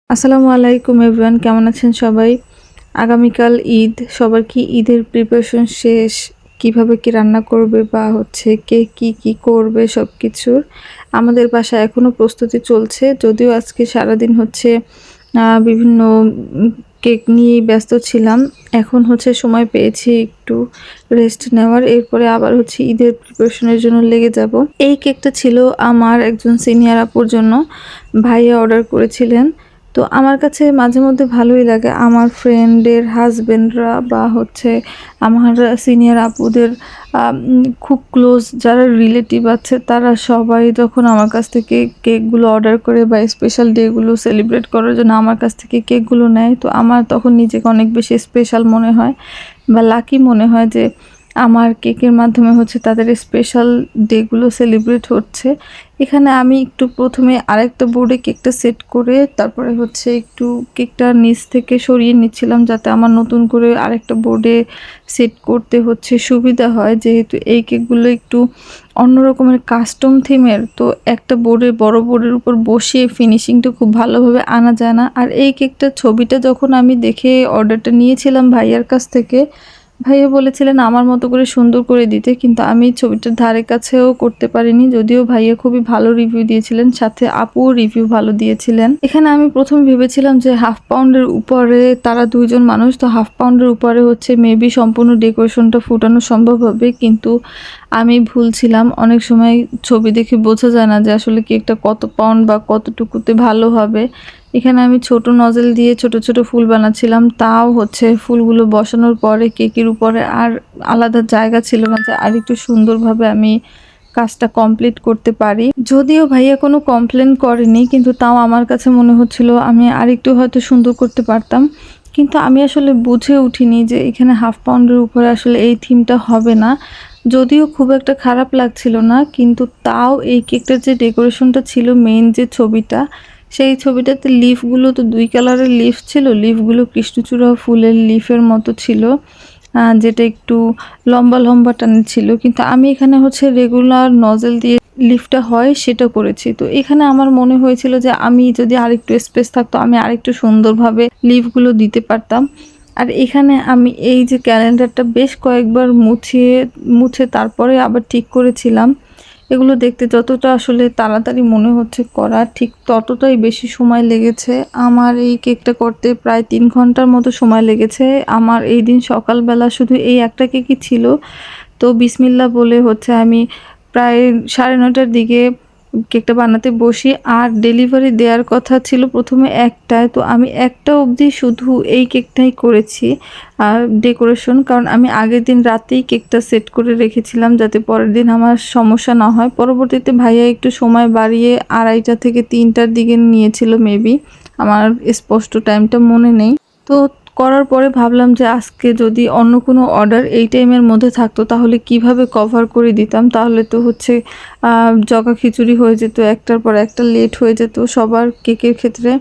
আসসালামু আলাইকুম এভরিওয়ান, কেমন আছেন সবাই? আগামীকাল ঈদ। সবার কি ঈদের প্রিপারেশন শেষ? কিভাবে কি রান্না করবে বা কে কি করবে সবকিছুর আমাদের বাসায় এখনো প্রস্তুতি চলছে। যদিও আজকে সারাদিন বিভিন্ন কেক নিয়েই ব্যস্ত ছিলাম। এখন সময় পেয়েছি একটু রেস্ট নেওয়ার। এরপরে আবার ঈদের প্রিপারেশনের জন্য লেগে যাব। এই কেকটা ছিল আমার একজন সিনিয়র আপুর জন্য। ভাইয়া অর্ডার করেছিলেন। তো আমার কাছে মাঝে মধ্যে ভালোই লাগে আমার ফ্রেন্ডের হাজবেন্ডরা বা আমার সিনিয়র আপুদের খুব ক্লোজ যারা রিলেটিভ আছে তারা সবাই যখন আমার কাছ থেকে কেকগুলো অর্ডার করে বা স্পেশাল ডেগুলো সেলিব্রেট করার জন্য আমার কাছ থেকে কেকগুলো নেয়, তো আমার তখন নিজেকে অনেক বেশি স্পেশাল মনে হয় বা লাকি মনে হয় যে আমার কেকের মাধ্যমে তাদের স্পেশাল ডেগুলো সেলিব্রেট হচ্ছে। এখানে আমি একটু প্রথমে আরেকটা বোর্ডে কেকটা সেট করে তারপরে একটু কেকটা নিচ থেকে সরিয়ে নিচ্ছিলাম যাতে আমার নতুন করে আরেকটা বোর্ডে সেট করতে সুবিধা হয়, যেহেতু এই কেকগুলো একটু অন্য রকমের কাস্টম থিমের। তো একটা বড় বোর্ডের উপর বসিয়ে ফিনিশিংটা খুব ভালোভাবে আনা যায় না। আর এই কেকটার ছবিটা যখন আমি দেখে অর্ডারটা নিয়েছিলাম ভাইয়ার কাছ থেকে, ভাইয়া বলেছিলেন আমার মতো করে সুন্দর করে দিতে, কিন্তু আমি ছবিটার ধারে কাছেও করতে পারিনি। যদিও ভাইয়া খুবই ভালো রিভিউ দিয়েছিলেন, সাথে আপুও রিভিউ ভালো দিয়েছিলেন। এখানে আমি প্রথম ভেবেছিলাম যে হাফ পাউন্ডের উপরে তারা দুইজন মানুষ, তো হাফ পাউন্ডের উপরে মেবি সম্পূর্ণ ডেকোরেশনটা ফুটানো সম্ভব হবে, কিন্তু আমি ভুল ছিলাম। অনেক সময় ছবি দেখে বোঝা যায় না যে আসলে কেকটা কত পাউন্ড বা কতটুকুতে ভালো হবে। এখানে আমি ছোট নজেল দিয়ে ছোট ছোট ফুল বানাচ্ছিলাম, তাও ফুলগুলো বসানোর পরে কেকের উপরে আর আলাদা জায়গা ছিল না যে আর একটু সুন্দরভাবে আমি কাজটা কমপ্লিট করতে পারি। যদিও ভাইয়া কোনো কমপ্লেন করেনি, কিন্তু তাও আমার কাছে মনে হচ্ছিল আমি আরেকটু হয়তো সুন্দর করতে পারতাম। কিন্তু আমি আসলে বুঝে উঠিনি যে এখানে হাফ পাউন্ডের উপরে আসলে এই থিমটা হবে না। যদিও খুব একটা খারাপ লাগছিল না, কিন্তু তাও এই কেকটার যে ডেকোরেশনটা ছিল, মেইন যে ছবিটা, সেই ছবিটাতে লিফগুলো তো 2 কালারের লিফ ছিল। লিফগুলো কৃষ্ণচূড়া ফুলের লিফের মতো ছিল, যেটা একটু লম্বা লম্বা টানের ছিল। কিন্তু আমি এখানে রেগুলার নজেল দিয়ে লিফটা হয় সেটা করেছি। তো এখানে আমার মনে হয়েছিল যে আমি যদি আরেকটু স্পেস থাকতো আমি আরেকটু সুন্দরভাবে লিফগুলো দিতে পারতাম। আর এখানে আমি এই যে ক্যালেন্ডারটা বেশ কয়েকবার মুছে তারপরে আবার ঠিক করেছিলাম। এগুলো দেখতে যতটা আসলে তাড়াতাড়ি মনে হচ্ছে করা, ঠিক ততটাই বেশি সময় লেগেছে। আমার এই কেকটা করতে প্রায় 3 ঘন্টার মতো সময় লেগেছে। আমার এই দিন সকালবেলা শুধু এই একটা কেকই ছিল। তো বিসমিল্লাহ বলে আমি প্রায় 9:30টার দিকে কেকটা বানাতে বসি। আর ডেলিভারি দেওয়ার কথা ছিল প্রথমে 1টায়, তো আমি 1টা অবধি শুধু এই কেকটাই করেছি ডেকোরেশন, কারণ আমি আগের দিন রাতেই কেকটা সেট করে রেখেছিলাম যাতে পরের দিন আমার সমস্যা না হয়। পরবর্তীতে ভাইয়া একটু সময় বাড়িয়ে 2:30 থেকে 3টার দিকে নিয়েছিল মেবি, আমার স্পষ্ট টাইমটা মনে নেই। তো করার পরে ভাবলাম যে আজকে যদি অন্য কোনো অর্ডার এই টাইমের মধ্যে থাকতো তাহলে কিভাবে কভার করে দিতাম, তাহলে তো জগা খিচুড়ি হয়ে যেত, একটার পর একটা লেট হয়ে যেত সবার কেকের ক্ষেত্রে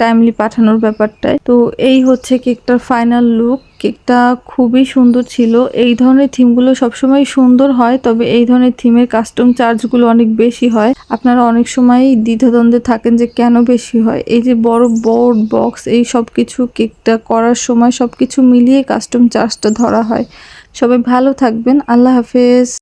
টাইমলি পাঠানোর ব্যাপারটায়। তো এই কেকটার ফাইনাল লুক। কেকটা খুবই সুন্দর ছিল। এই ধরনের থিমগুলো সবসময় সুন্দর হয়, তবে এই ধরনের থিমের কাস্টম চার্জগুলো অনেক বেশি হয়। আপনারা অনেক সময়ই দ্বিধাদ্বন্দ্বে থাকেন যে কেন বেশি হয়। এই যে বড় বোর্ড বক্স এই সব কিছু কেকটা করার সময় সবকিছু মিলিয়ে কাস্টম চার্জটা ধরা হয়। সবাই ভালো থাকবেন। আল্লাহ হাফেজ।